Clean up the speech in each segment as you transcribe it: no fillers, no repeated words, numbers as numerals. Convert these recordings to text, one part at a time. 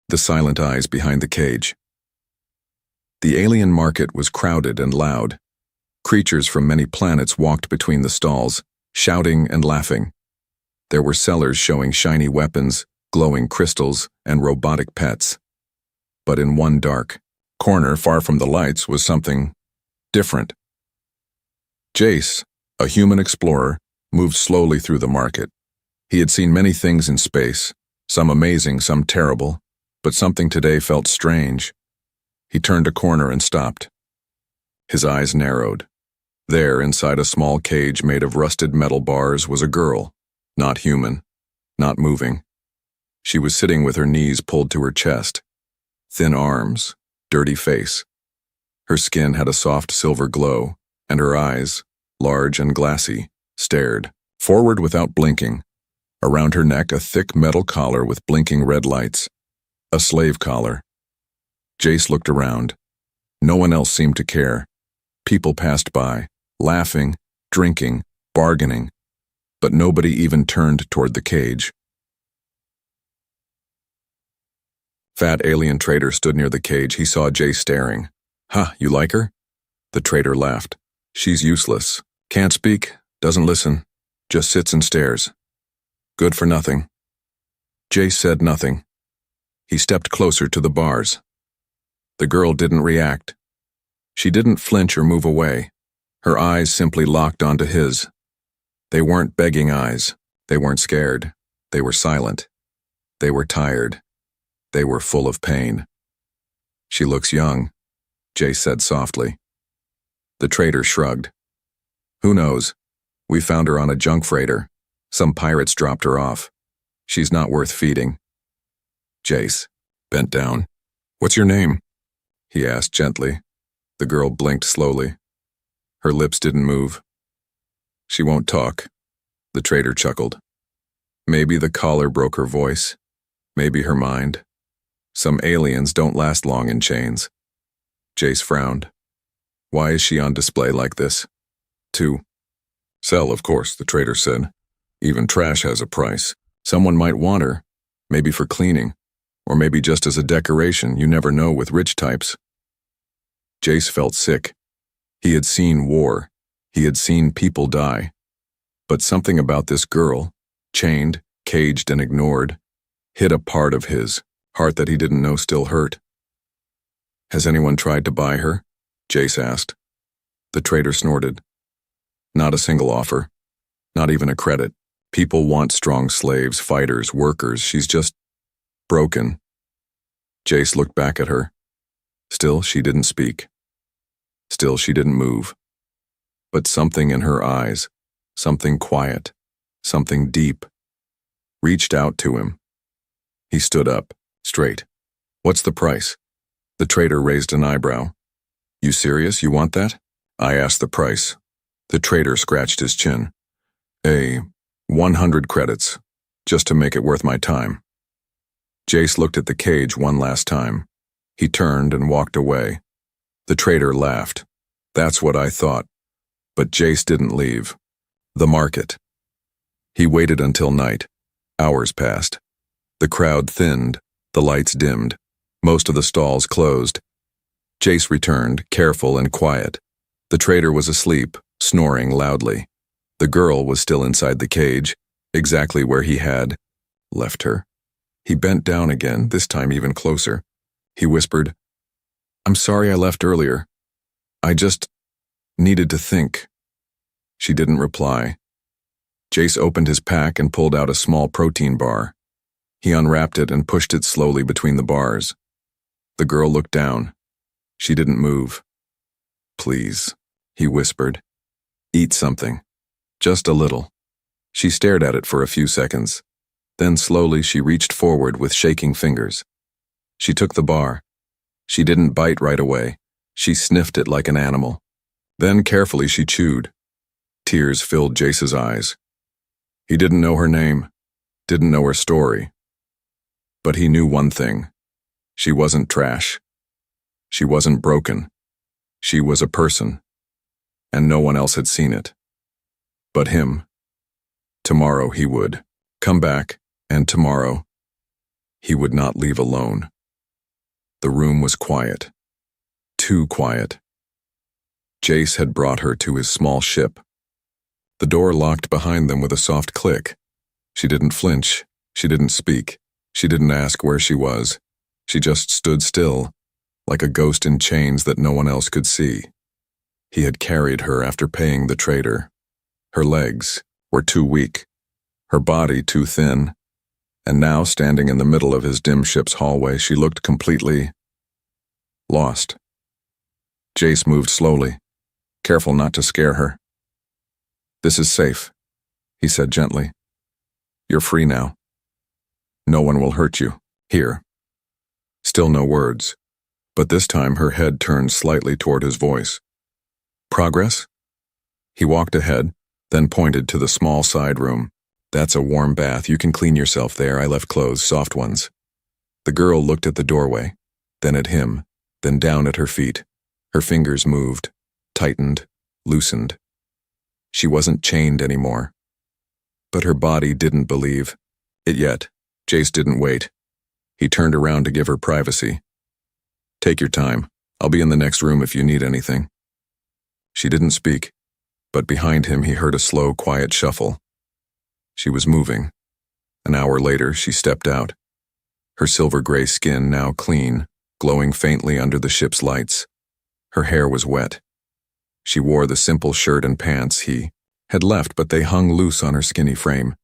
The silent eyes behind the cage. The alien market was crowded and loud. Creatures from many planets walked between the stalls, shouting and laughing. There were sellers showing shiny weapons, glowing crystals, and robotic pets. But in one dark corner far from the lights was something different. Jace, a human explorer, moved slowly through the market. He had seen many things in space, some amazing, some terrible, but something today felt strange. He turned a corner and stopped. His eyes narrowed. There, inside a small cage made of rusted metal bars, was a girl, not human, not moving. She was sitting with her knees pulled to her chest, thin arms, dirty face. Her skin had a soft silver glow, and her eyes, large and glassy, stared forward without blinking. Around her neck, a thick metal collar with blinking red lights. A slave collar. Jace looked around. No one else seemed to care. People passed by, laughing, drinking, bargaining, but nobody even turned toward the cage. Fat alien trader stood near the cage. He saw Jace staring. "Huh, you like her?" The trader laughed. "She's useless. Can't speak, doesn't listen, just sits and stares. Good for nothing." Jace said nothing. He stepped closer to the bars. The girl didn't react. She didn't flinch or move away. Her eyes simply locked onto his. They weren't begging eyes. They weren't scared. They were silent. They were tired. They were full of pain. "She looks young," Jace said softly. The trader shrugged. "Who knows? We found her on a junk freighter. Some pirates dropped her off. She's not worth feeding." Jace bent down. "What's your name?" he asked gently. The girl blinked slowly. Her lips didn't move. "She won't talk," the trader chuckled. Maybe the collar broke her voice. Maybe her mind. Some aliens don't last long in chains. Jace frowned. "Why is she on display like this?" "To sell, of course," the trader said. "Even trash has a price. Someone might want her, maybe for cleaning, or maybe just as a decoration. You never know with rich types." Jace felt sick. He had seen war. He had seen people die. But something about this girl, chained, caged, and ignored, hit a part of his heart that he didn't know still hurt. "Has anyone tried to buy her?" Jace asked. The trader snorted. "Not a single offer. Not even a credit. People want strong slaves, fighters, workers. She's just broken." Jace looked back at her. Still, she didn't speak. Still, she didn't move. But something in her eyes, something quiet, something deep, reached out to him. He stood up, straight. "What's the price?" The trader raised an eyebrow. "You serious? You want that?" "I asked the price." The trader scratched his chin. 100 credits, just to make it worth my time." Jace looked at the cage one last time. He turned and walked away. The trader laughed. "That's what I thought." But Jace didn't leave. The market. He waited until night. Hours passed. The crowd thinned. The lights dimmed. Most of the stalls closed. Jace returned, careful and quiet. The trader was asleep, snoring loudly. The girl was still inside the cage, exactly where he had left her. He bent down again, this time even closer. He whispered, "I'm sorry I left earlier. I just needed to think." She didn't reply. Jace opened his pack and pulled out a small protein bar. He unwrapped it and pushed it slowly between the bars. The girl looked down. She didn't move. "Please," he whispered. "Eat something. Just a little." She stared at it for a few seconds. Then slowly she reached forward with shaking fingers. She took the bar. She didn't bite right away. She sniffed it like an animal. Then carefully she chewed. Tears filled Jace's eyes. He didn't know her name, didn't know her story. But he knew one thing. She wasn't trash. She wasn't broken. She was a person. And no one else had seen it. But him. Tomorrow he would come back, and tomorrow he would not leave alone. The room was quiet. Too quiet. Jace had brought her to his small ship. The door locked behind them with a soft click. She didn't flinch. She didn't speak. She didn't ask where she was. She just stood still, like a ghost in chains that no one else could see. He had carried her after paying the traitor. Her legs were too weak, her body too thin, and now, standing in the middle of his dim ship's hallway, she looked completely lost. Jace moved slowly, careful not to scare her. "This is safe," he said gently. "You're free now. No one will hurt you. Here." Still no words, but this time her head turned slightly toward his voice. "Progress?" He walked ahead, then pointed to the small side room. "That's a warm bath. You can clean yourself there. I left clothes, soft ones." The girl looked at the doorway, then at him, then down at her feet. Her fingers moved, tightened, loosened. She wasn't chained anymore. But her body didn't believe it yet. Jace didn't wait. He turned around to give her privacy. "Take your time. I'll be in the next room if you need anything." She didn't speak, but behind him he heard a slow, quiet shuffle. She was moving. An hour later, she stepped out. Her silver-gray skin now clean, glowing faintly under the ship's lights. Her hair was wet. She wore the simple shirt and pants he had left, but they hung loose on her skinny frame.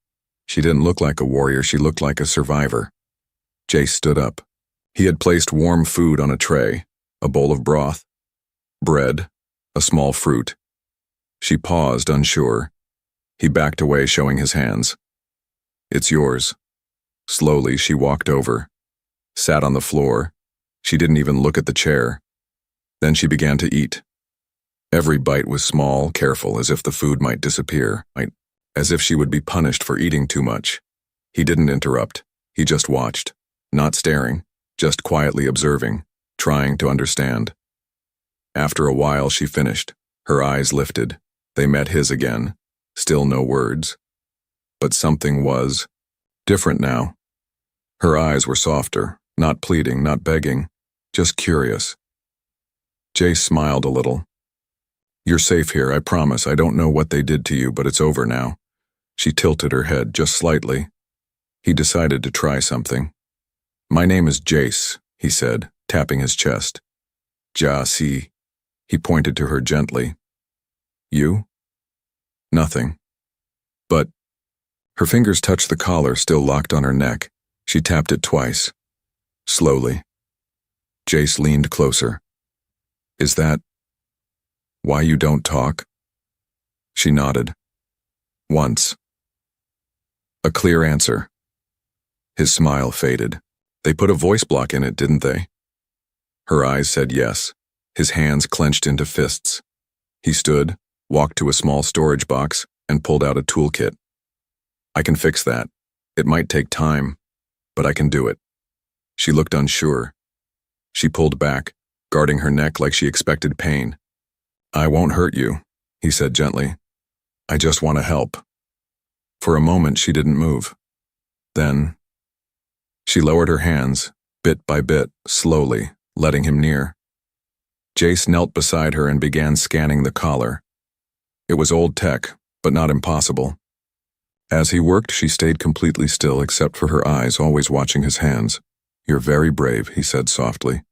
She didn't look like a warrior, she looked like a survivor. Jace stood up. He had placed warm food on a tray, a bowl of broth, bread, a small fruit. She paused, unsure. He backed away, showing his hands. "It's yours." Slowly, she walked over, sat on the floor. She didn't even look at the chair. Then she began to eat. Every bite was small, careful, as if the food might disappear, as if she would be punished for eating too much. He didn't interrupt. He just watched, not staring, just quietly observing, trying to understand. After a while, she finished. Her eyes lifted. They met his again. Still no words. But something was different now. Her eyes were softer, not pleading, not begging, just curious. Jace smiled a little. "You're safe here, I promise. I don't know what they did to you, but it's over now." She tilted her head just slightly. He decided to try something. "My name is Jace," he said, tapping his chest. "Ja-si." He pointed to her gently. "You?" "Nothing." "But..." Her fingers touched the collar still locked on her neck. She tapped it twice. Slowly. Jace leaned closer. "Is that why you don't talk?" She nodded. "Once." A clear answer. His smile faded. "They put a voice block in it, didn't they?" Her eyes said yes. His hands clenched into fists. He stood, walked to a small storage box, and pulled out a toolkit. "I can fix that. It might take time, but I can do it." She looked unsure. She pulled back, guarding her neck like she expected pain. "I won't hurt you," he said gently. "I just want to help." For a moment, she didn't move. Then, she lowered her hands, bit by bit, slowly, letting him near. Jace knelt beside her and began scanning the collar. It was old tech, but not impossible. As he worked, she stayed completely still except for her eyes, always watching his hands. "You're very brave," he said softly.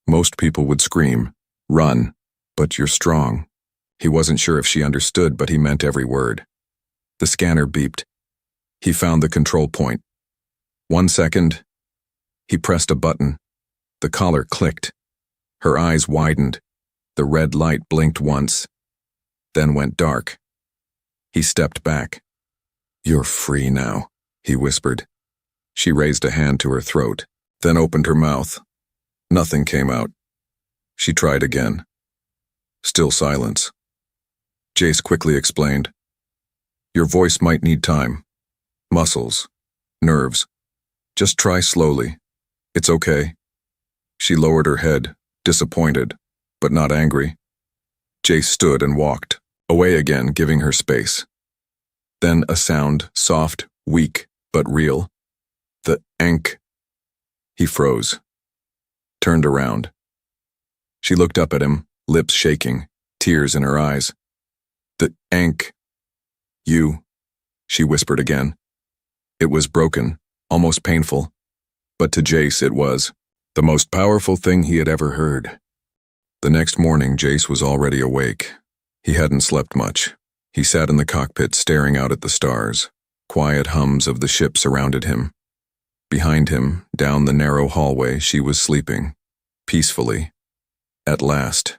"Most people would scream, run, but you're strong." He wasn't sure if she understood, but he meant every word. The scanner beeped. He found the control point. 1 second. He pressed a button. The collar clicked. Her eyes widened. The red light blinked once, then went dark. He stepped back. "You're free now," he whispered. She raised a hand to her throat, then opened her mouth. Nothing came out. She tried again. Still silence. Jace quickly explained. "Your voice might need time. Muscles. Nerves. Just try slowly. It's okay." She lowered her head, disappointed, but not angry. Jace stood and walked, away again, giving her space. Then a sound, soft, weak, but real. The enk. He froze. turned around. She looked up at him, lips shaking, tears in her eyes. You, she whispered again. It was broken, almost painful, but to Jace it was the most powerful thing he had ever heard. The next morning, Jace was already awake. He hadn't slept much. He sat in the cockpit staring out at the stars. Quiet hums of the ship surrounded him. Behind him, down the narrow hallway, she was sleeping, peacefully. At last.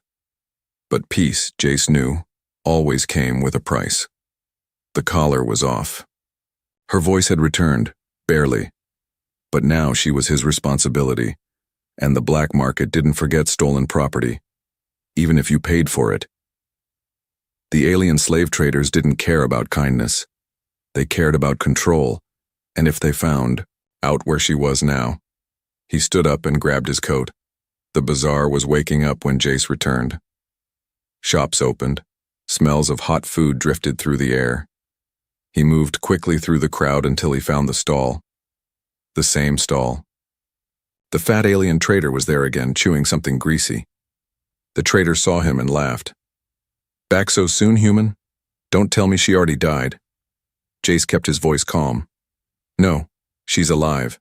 But peace, Jace knew, always came with a price. The collar was off. Her voice had returned, barely. But now she was his responsibility, and the black market didn't forget stolen property, even if you paid for it. The alien slave traders didn't care about kindness. They cared about control, and if they found out where she was now. He stood up and grabbed his coat. The bazaar was waking up when Jace returned. Shops opened. Smells of hot food drifted through the air. He moved quickly through the crowd until he found the stall. The same stall. The fat alien trader was there again, chewing something greasy. The trader saw him and laughed. "Back so soon, human? Don't tell me she already died." Jace kept his voice calm. "No, she's alive."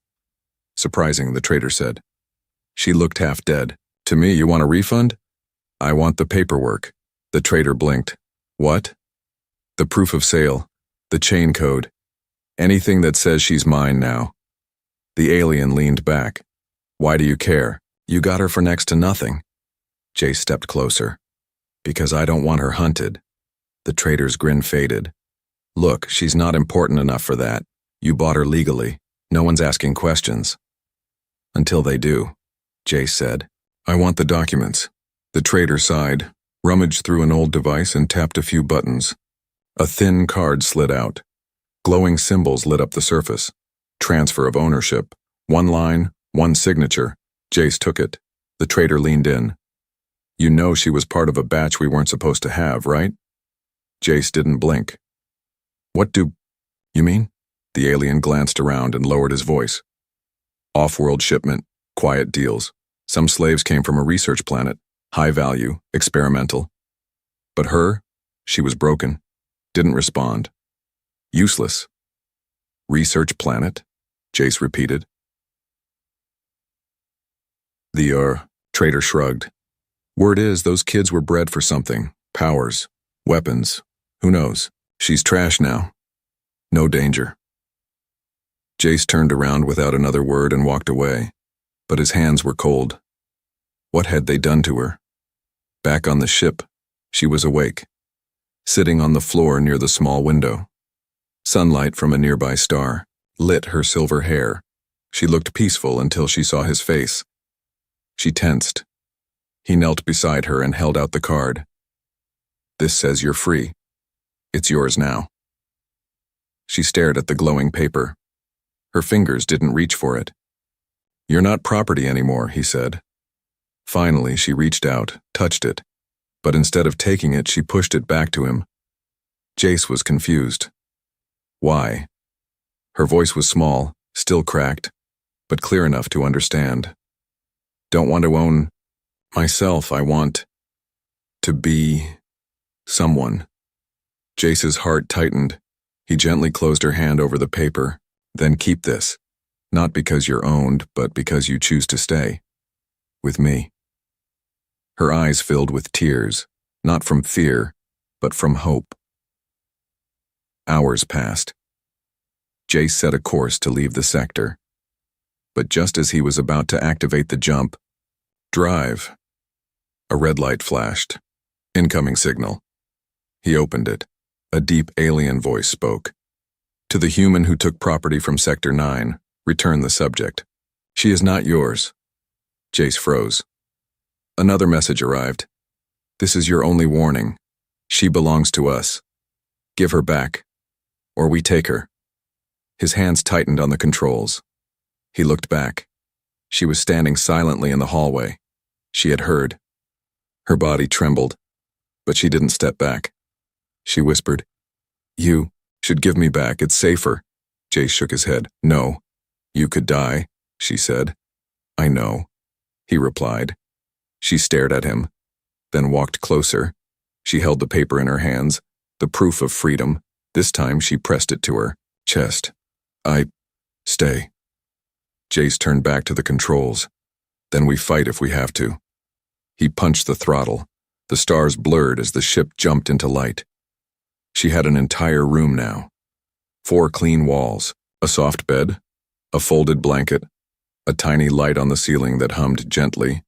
"Surprising," the trader said. "She looked half dead. To me, you want a refund?" "I want the paperwork." The trader blinked. "What?" "The proof of sale. The chain code. Anything that says she's mine now." The alien leaned back. "Why do you care? You got her for next to nothing." Jace stepped closer. "Because I don't want her hunted." The trader's grin faded. "Look, she's not important enough for that. You bought her legally. No one's asking questions." "Until they do," Jace said. "I want the documents." The trader sighed, rummaged through an old device and tapped a few buttons. A thin card slid out. Glowing symbols lit up the surface. Transfer of ownership. One line, one signature. Jace took it. The trader leaned in. "You know she was part of a batch we weren't supposed to have, right?" Jace didn't blink. "What do you mean?" The alien glanced around and lowered his voice. "Off-world shipment, quiet deals. Some slaves came from a research planet, high value, experimental. But her, she was broken, didn't respond. Useless." "Research planet?" Jace repeated. The trader shrugged. "Word is those kids were bred for something. Powers, weapons, who knows? She's trash now. No danger." Jace turned around without another word and walked away, but his hands were cold. What had they done to her? Back on the ship, she was awake, sitting on the floor near the small window. Sunlight from a nearby star lit her silver hair. She looked peaceful until she saw his face. She tensed. He knelt beside her and held out the card. "This says you're free. It's yours now." She stared at the glowing paper. Her fingers didn't reach for it. "You're not property anymore," he said. Finally, she reached out, touched it, but instead of taking it, she pushed it back to him. Jace was confused. "Why?" Her voice was small, still cracked, but clear enough to understand. "Don't want to own myself. I want to be someone." Jace's heart tightened. He gently closed her hand over the paper. "Then keep this. Not because you're owned, but because you choose to stay. With me." Her eyes filled with tears, not from fear, but from hope. Hours passed. Jace set a course to leave the sector. But just as he was about to activate the jump, drive, a red light flashed. Incoming signal. He opened it. A deep alien voice spoke. "To the human who took property from Sector 9, return the subject. She is not yours." Jace froze. Another message arrived. "This is your only warning. She belongs to us. Give her back, or we take her." His hands tightened on the controls. He looked back. She was standing silently in the hallway. She had heard. Her body trembled, but she didn't step back. She whispered, "You should give me back. It's safer." Jace shook his head. "No, you could die," she said. "I know." he replied. She stared at him, then walked closer. She held the paper in her hands, the proof of freedom. This time she pressed it to her chest. Stay. Jace turned back to the controls. Then we fight if we have to. He punched the throttle. The stars blurred as the ship jumped into light. She had an entire room now. 4 clean walls, a soft bed, a folded blanket, a tiny light on the ceiling that hummed gently.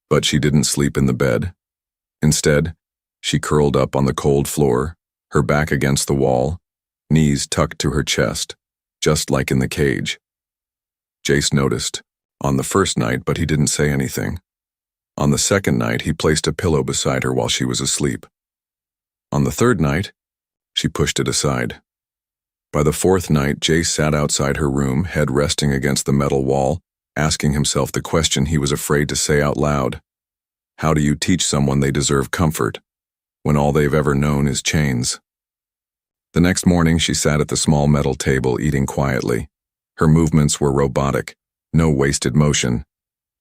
But she didn't sleep in the bed. Instead, she curled up on the cold floor, her back against the wall, knees tucked to her chest, just like in the cage. Jace noticed, on the first night, but he didn't say anything. On the second night, he placed a pillow beside her while she was asleep. On the third night, she pushed it aside. By the fourth night, Jace sat outside her room, head resting against the metal wall, asking himself the question he was afraid to say out loud. How do you teach someone they deserve comfort, when all they've ever known is chains? The next morning, she sat at the small metal table eating quietly. Her movements were robotic, no wasted motion,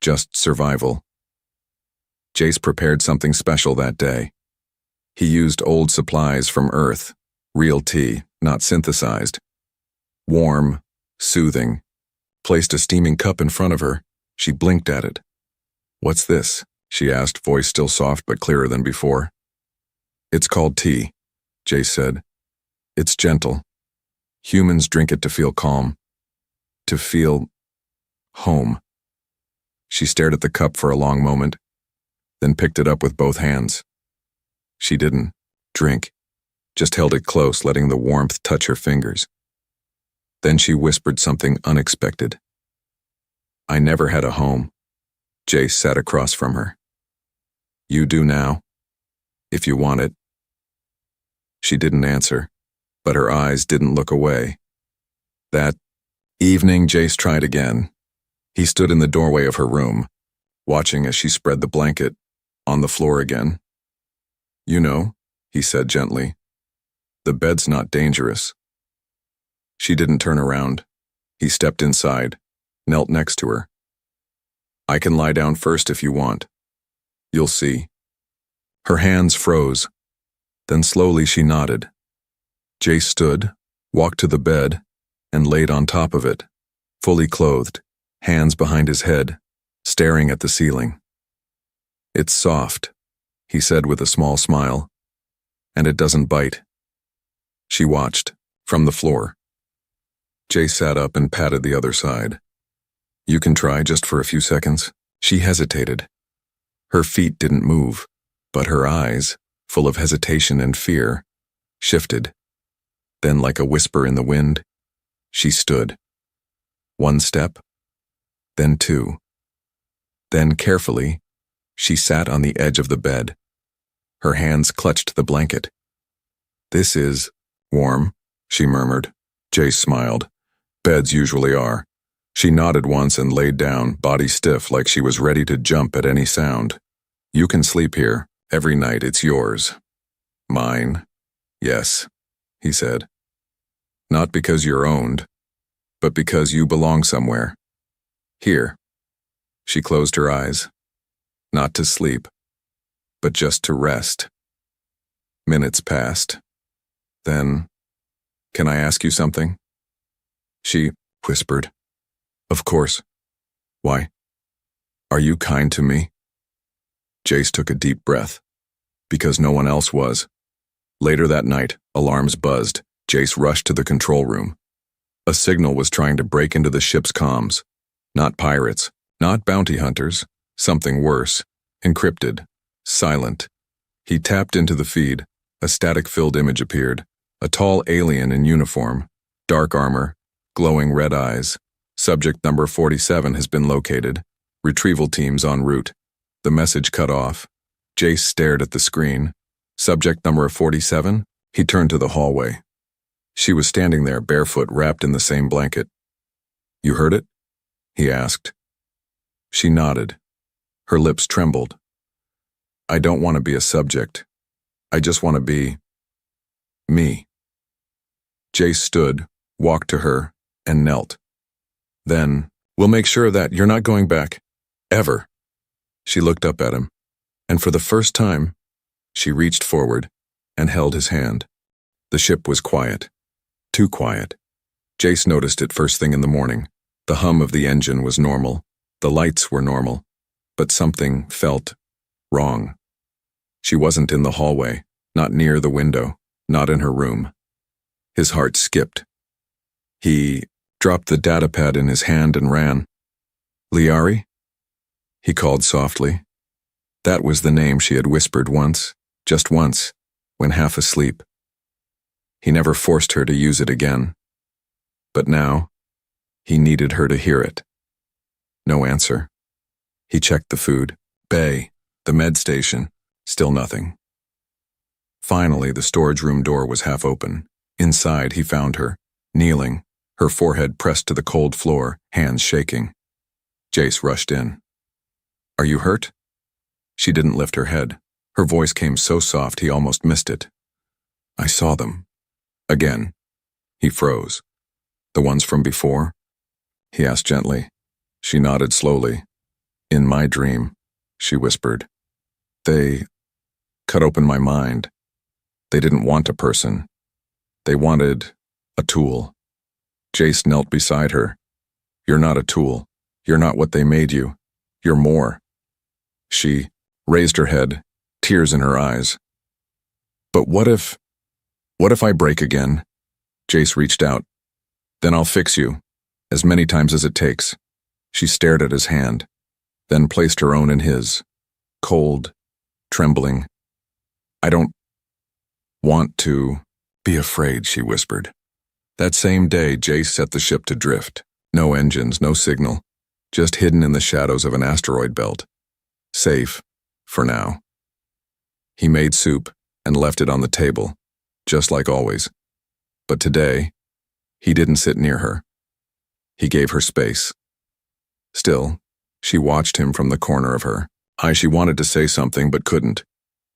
just survival. Jace prepared something special that day. He used old supplies from Earth, real tea, not synthesized. Warm, soothing. Placed a steaming cup in front of her. She blinked at it. What's this? She asked, voice still soft but clearer than before. It's called tea, Jace said. It's gentle. Humans drink it to feel calm. To feel home. She stared at the cup for a long moment, then picked it up with both hands. She didn't drink, just held it close, letting the warmth touch her fingers. Then she whispered something unexpected. I never had a home. Jace sat across from her. You do now, if you want it. She didn't answer, but her eyes didn't look away. That evening, Jace tried again. He stood in the doorway of her room, watching as she spread the blanket on the floor again. You know, he said gently, the bed's not dangerous. She didn't turn around. He stepped inside, knelt next to her. I can lie down first if you want. You'll see. Her hands froze. Then slowly she nodded. Jace stood, walked to the bed, and laid on top of it, fully clothed, hands behind his head, staring at the ceiling. It's soft, he said with a small smile, and it doesn't bite. She watched, from the floor. Jace sat up and patted the other side. You can try just for a few seconds. She hesitated. Her feet didn't move, but her eyes, full of hesitation and fear, shifted. Then, like a whisper in the wind, she stood. 1 step, then 2. Then, carefully, she sat on the edge of the bed. Her hands clutched the blanket. This is warm, she murmured. Jace smiled. Beds usually are. She nodded once and laid down, body stiff like she was ready to jump at any sound. You can sleep here. Every night it's yours. Mine? Yes, he said. Not because you're owned, but because you belong somewhere. Here. She closed her eyes. Not to sleep, but just to rest. Minutes passed. Then, can I ask you something? She whispered. Of course. Why? Are you kind to me? Jace took a deep breath. Because no one else was. Later that night, alarms buzzed. Jace rushed to the control room. A signal was trying to break into the ship's comms. Not pirates, not bounty hunters, something worse. Encrypted. Silent. He tapped into the feed. A static-filled image appeared. A tall alien in uniform. Dark armor. Glowing red eyes. Subject number 47 has been located. Retrieval teams en route. The message cut off. Jace stared at the screen. Subject number 47? He turned to the hallway. She was standing there, barefoot, wrapped in the same blanket. You heard it? He asked. She nodded. Her lips trembled. I don't want to be a subject. I just want to be me. Jace stood, walked to her, and knelt. Then, we'll make sure that you're not going back. Ever. She looked up at him, and for the first time, she reached forward and held his hand. The ship was quiet. Too quiet. Jace noticed it first thing in the morning. The hum of the engine was normal. The lights were normal. But something felt wrong. She wasn't in the hallway, not near the window, not in her room. His heart skipped. He dropped the datapad in his hand and ran. "Liari?" He called softly. That was the name she had whispered once, just once, when half asleep. He never forced her to use it again. But now, he needed her to hear it. No answer. He checked the food, bay, the med station, still nothing. Finally, the storage room door was half open. Inside, he found her, kneeling, her forehead pressed to the cold floor, hands shaking. Jace rushed in. "Are you hurt?" She didn't lift her head. Her voice came so soft he almost missed it. "I saw them." Again. He froze. "The ones from before?" He asked gently. She nodded slowly. "In my dream," she whispered. "They cut open my mind. They didn't want a person. They wanted a tool." Jace knelt beside her. "You're not a tool. You're not what they made you. You're more." She raised her head, tears in her eyes. "But what if I break again?" Jace reached out. "Then I'll fix you, as many times as it takes." She stared at his hand, then placed her own in his, cold, trembling. "I don't want to be afraid," she whispered. That same day, Jace set the ship to drift. No engines, no signal, just hidden in the shadows of an asteroid belt. Safe, for now. He made soup and left it on the table, just like always. But today, he didn't sit near her. He gave her space. Still, she watched him from the corner of her eye. She wanted to say something but couldn't.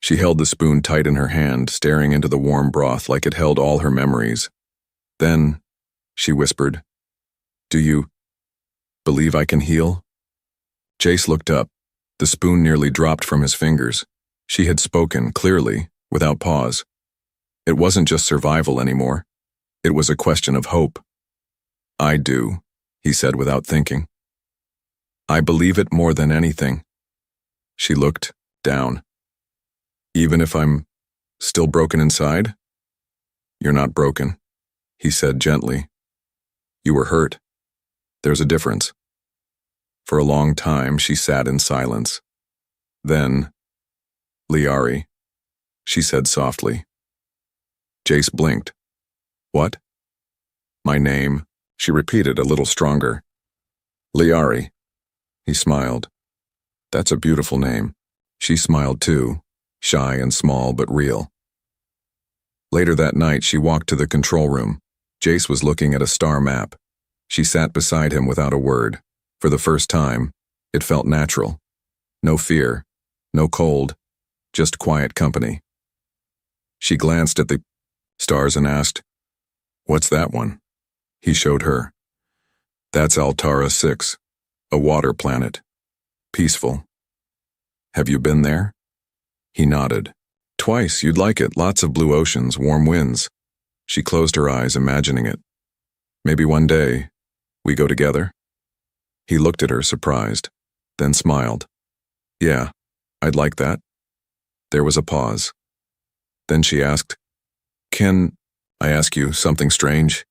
She held the spoon tight in her hand, staring into the warm broth like it held all her memories. "Then," she whispered, "do you believe I can heal?" Jace looked up. The spoon nearly dropped from his fingers. She had spoken, clearly, without pause. It wasn't just survival anymore. It was a question of hope. "I do," he said without thinking. "I believe it more than anything." She looked down. "Even if I'm still broken inside?" "You're not broken," he said gently. "You were hurt. There's a difference." For a long time, she sat in silence. Then, "Liari," she said softly. Jace blinked. "What?" "My name," she repeated a little stronger. "Liari." He smiled. "That's a beautiful name." She smiled too, shy and small but real. Later that night, she walked to the control room. Jace was looking at a star map. She sat beside him without a word. For the first time, it felt natural. No fear, no cold, just quiet company. She glanced at the stars and asked, "What's that one?" He showed her. "That's Altara 6, a water planet. Peaceful. Have you been there?" He nodded. "Twice, you'd like it. Lots of blue oceans, warm winds." She closed her eyes, imagining it. "Maybe one day, we go together?" He looked at her, surprised, then smiled. "Yeah, I'd like that." There was a pause. Then she asked, "Can I ask you something strange?"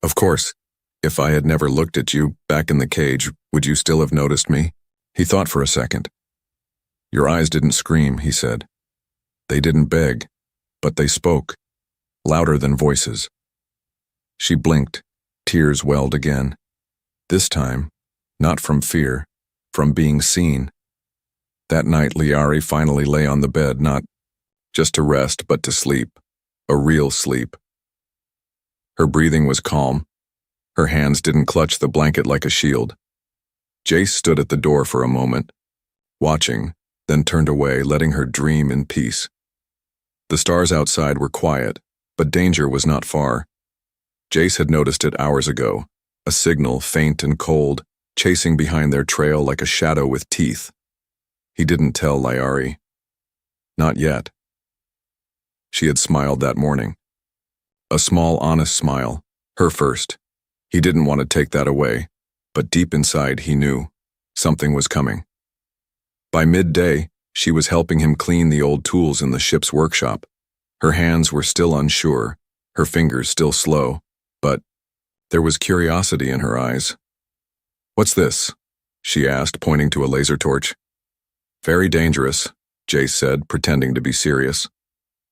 "Of course. If I had never looked at you back in the cage, would you still have noticed me?" He thought for a second. "Your eyes didn't scream," he said. "They didn't beg, but they spoke, louder than voices." She blinked. Tears welled again. This time, not from fear, from being seen. That night, Liari finally lay on the bed, not just to rest, but to sleep. A real sleep. Her breathing was calm. Her hands didn't clutch the blanket like a shield. Jace stood at the door for a moment, watching, then turned away, letting her dream in peace. The stars outside were quiet, but danger was not far. Jace had noticed it hours ago, a signal, faint and cold, chasing behind their trail like a shadow with teeth. He didn't tell Lyari. Not yet. She had smiled that morning. A small, honest smile, her first. He didn't want to take that away, but deep inside he knew something was coming. By midday, she was helping him clean the old tools in the ship's workshop. Her hands were still unsure, her fingers still slow, but there was curiosity in her eyes. "What's this?" she asked, pointing to a laser torch. "Very dangerous," Jace said, pretending to be serious.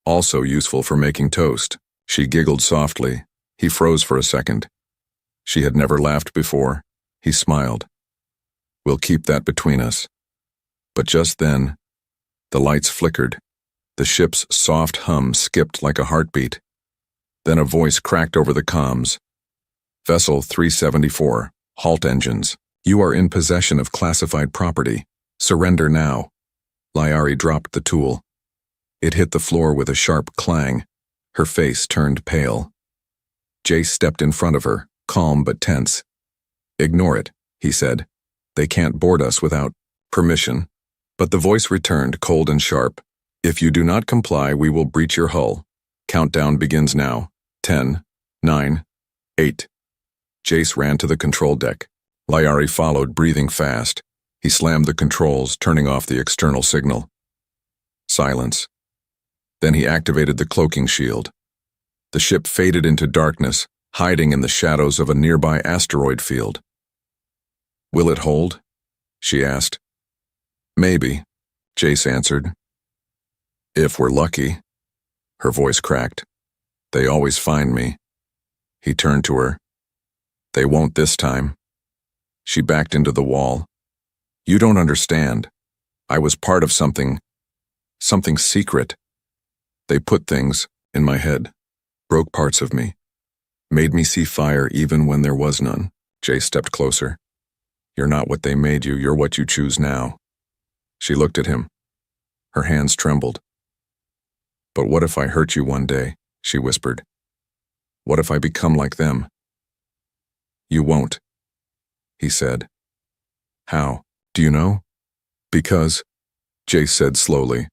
"Also useful for making toast." She giggled softly. He froze for a second. She had never laughed before. He smiled. "We'll keep that between us." But just then, the lights flickered. The ship's soft hum skipped like a heartbeat. Then a voice cracked over the comms. "Vessel 374, halt engines. You are in possession of classified property. Surrender now." Lyari dropped the tool. It hit the floor with a sharp clang. Her face turned pale. Jace stepped in front of her, calm but tense. "Ignore it," he said. "They can't board us without permission." But the voice returned, cold and sharp. "If you do not comply, we will breach your hull. Countdown begins now. 10, 9, 8. Jace ran to the control deck. Lyari followed, breathing fast. He slammed the controls, turning off the external signal. Silence. Then he activated the cloaking shield. The ship faded into darkness, hiding in the shadows of a nearby asteroid field. "Will it hold?" she asked. "Maybe," Jace answered. "If we're lucky." Her voice cracked. "They always find me." He turned to her. "They won't this time." She backed into the wall. "You don't understand. I was part of something secret. They put things in my head, broke parts of me, made me see fire even when there was none." Jace stepped closer. "You're not what they made you, you're what you choose now." She looked at him. Her hands trembled. "But what if I hurt you one day?" she whispered. "What if I become like them?" "You won't," he said. "How? Do you know?" "Because," Jace said slowly,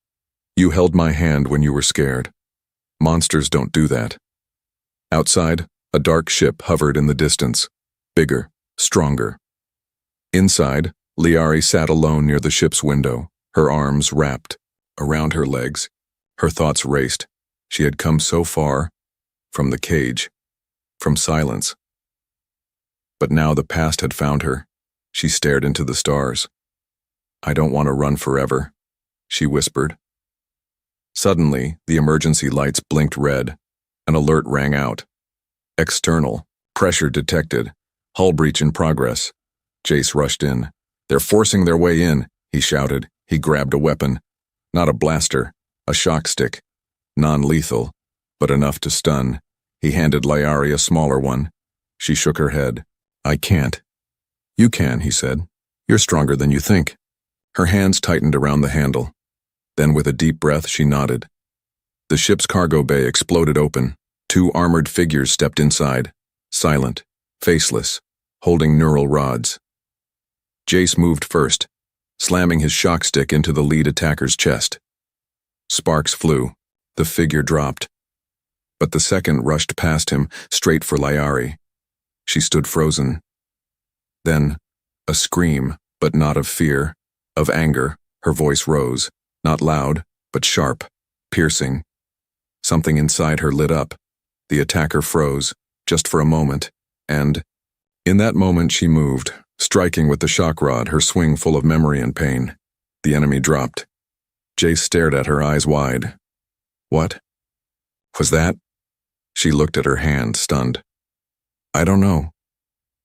"you held my hand when you were scared. Monsters don't do that." Outside, a dark ship hovered in the distance, bigger, stronger. Inside, Lyari sat alone near the ship's window, her arms wrapped around her legs. Her thoughts raced. She had come so far, from the cage, from silence. But now the past had found her. She stared into the stars. "I don't want to run forever," she whispered. Suddenly, the emergency lights blinked red. An alert rang out. "External. Pressure detected. Hull breach in progress." Jace rushed in. "They're forcing their way in," he shouted. He grabbed a weapon. Not a blaster, a shock stick. Non-lethal, but enough to stun. He handed Lyari a smaller one. She shook her head. "I can't." "You can," he said. "You're stronger than you think." Her hands tightened around the handle. Then with a deep breath, she nodded. The ship's cargo bay exploded open. 2 armored figures stepped inside, silent, faceless, holding neural rods. Jace moved first, slamming his shock stick into the lead attacker's chest. Sparks flew. The figure dropped. But the second rushed past him, straight for Lyari. She stood frozen. Then, a scream, but not of fear, of anger. Her voice rose, not loud, but sharp, piercing. Something inside her lit up. The attacker froze, just for a moment, and in that moment she moved, striking with the shock rod, her swing full of memory and pain. The enemy dropped. Jace stared at her, eyes wide. "What was that?" She looked at her hand, stunned. "I don't know.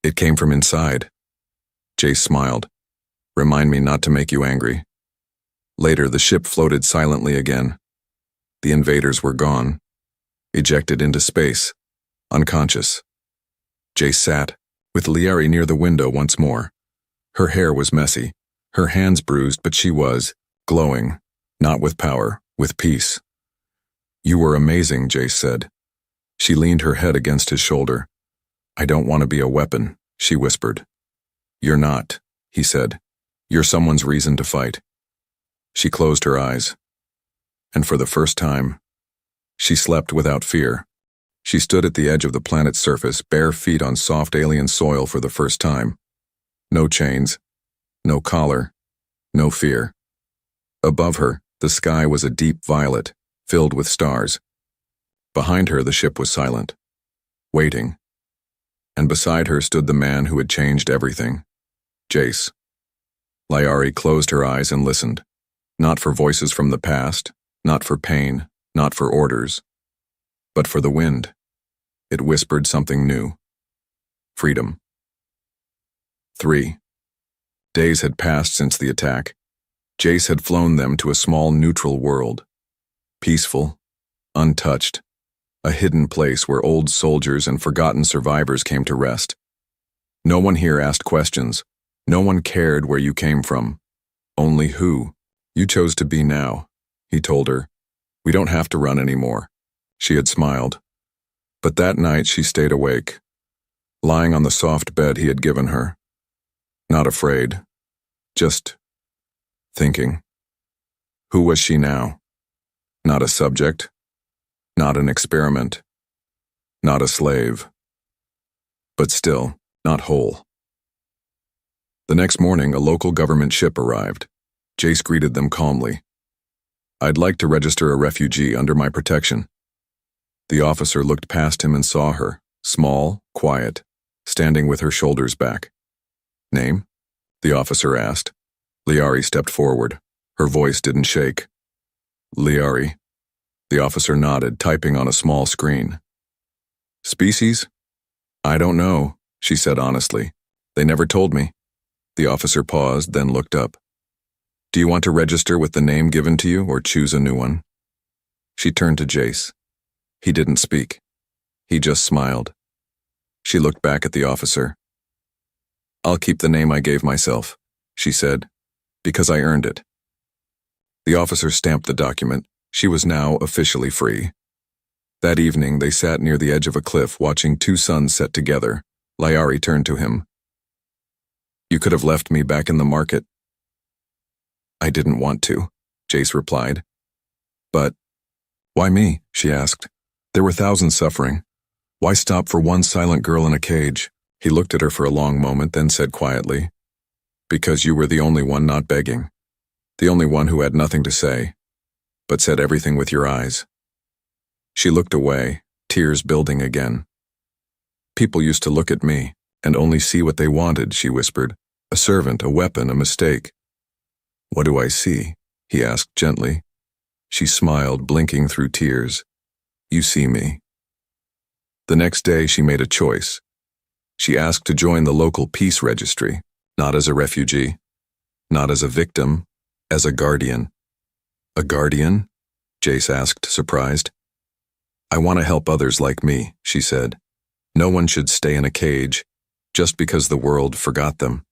It came from inside." Jace smiled. "Remind me not to make you angry." Later, the ship floated silently again. The invaders were gone, ejected into space, unconscious. Jace sat, with Lyari near the window once more. Her hair was messy, her hands bruised, but she was glowing, not with power, with peace. "You were amazing," Jace said. She leaned her head against his shoulder. "I don't want to be a weapon," she whispered. "You're not," he said. "You're someone's reason to fight." She closed her eyes. And for the first time, she slept without fear. She stood at the edge of the planet's surface, bare feet on soft alien soil for the first time. No chains, no collar, no fear. Above her, the sky was a deep violet, filled with stars. Behind her, the ship was silent, waiting. And beside her stood the man who had changed everything, Jace. Liari closed her eyes and listened, not for voices from the past, not for pain, not for orders, but for the wind. It whispered something new. Freedom. 3 days had passed since the attack. Jace had flown them to a small neutral world. Peaceful, untouched, a hidden place where old soldiers and forgotten survivors came to rest. No one here asked questions. No one cared where you came from. Only who you chose to be now, he told her. We don't have to run anymore. She had smiled. But that night she stayed awake, lying on the soft bed he had given her. Not afraid, just thinking. Who was she now? Not a subject, not an experiment, not a slave, but still not whole. The next morning, a local government ship arrived. Jace greeted them calmly. I'd like to register a refugee under my protection. The officer looked past him and saw her, small, quiet, standing with her shoulders back. Name? The officer asked. Liari stepped forward. Her voice didn't shake. Liari. The officer nodded, typing on a small screen. Species? I don't know, she said honestly. They never told me. The officer paused, then looked up. Do you want to register with the name given to you or choose a new one? She turned to Jace. He didn't speak. He just smiled. She looked back at the officer. I'll keep the name I gave myself, she said, because I earned it. The officer stamped the document. She was now officially free. That evening, they sat near the edge of a cliff watching two suns set together. Liari turned to him. You could have left me back in the market. I didn't want to, Jace replied. But why me? She asked. There were thousands suffering. Why stop for one silent girl in a cage? He looked at her for a long moment, then said quietly, because you were the only one not begging. The only one who had nothing to say, but said everything with your eyes. She looked away, tears building again. People used to look at me and only see what they wanted, she whispered. A servant, a weapon, a mistake. What do I see? He asked gently. She smiled, blinking through tears. You see me. The next day she made a choice. She asked to join the local peace registry, not as a refugee, not as a victim, as a guardian. A guardian? Jace asked, surprised. I want to help others like me, she said. No one should stay in a cage just because the world forgot them.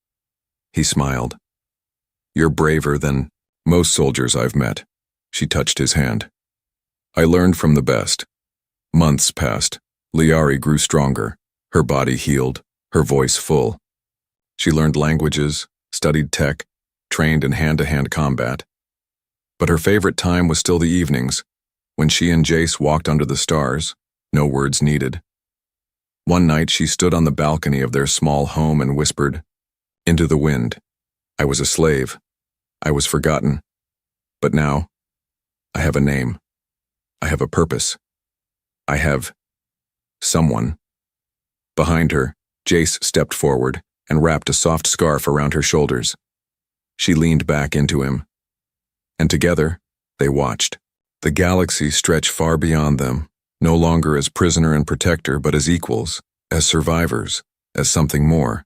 He smiled. You're braver than most soldiers I've met. She touched his hand. I learned from the best. Months passed. Liari grew stronger. Her body healed, her voice full. She learned languages, studied tech, trained in hand-to-hand combat. But her favorite time was still the evenings, when she and Jace walked under the stars, no words needed. One night she stood on the balcony of their small home and whispered, into the wind. I was a slave. I was forgotten. But now, I have a name. I have a purpose. I have someone. Behind her, Jace stepped forward and wrapped a soft scarf around her shoulders. She leaned back into him, and together, they watched. The galaxy stretched far beyond them, no longer as prisoner and protector, but as equals, as survivors, as something more.